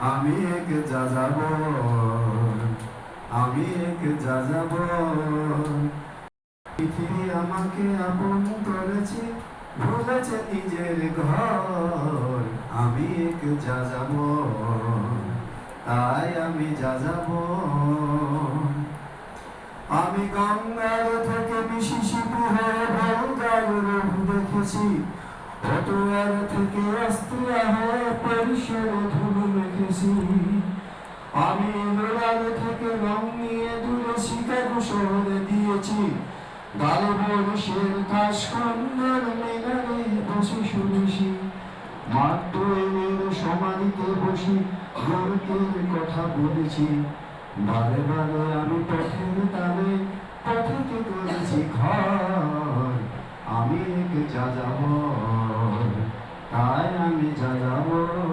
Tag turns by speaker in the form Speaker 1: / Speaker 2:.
Speaker 1: আমি এক যাযাবর, আমি এক যাযাবর। পৃথিবী আমাকে আপন করেছে, ভুলেছে নিজের ঘর। আমি এক যাযাবর, তাই আমি যাযাবর। আমি গঙ্গার থেকে মিসিসিপি হয়ে ভোলগার রূপ দেখেছি, পটুয়ার থেকে অস্ট্রিয়া হয়ে প্যারিসের ধুলো মেখেছি। আমি ইংল্যান্ড থেকে রং নিয়ে দূরে শিকাগো শহরে দিয়েছি, গালবর্ষের কাশকন্যার মিনারে বসে শুনেছি। মার্ক টুয়েনের সমাধিতে বসে গল্পের কথা বলেছি। বারে বারে আমি পথের তালে পথেতে করেছি ঘর। আমি এক যাযাবর, তাই আমি যাযাবর।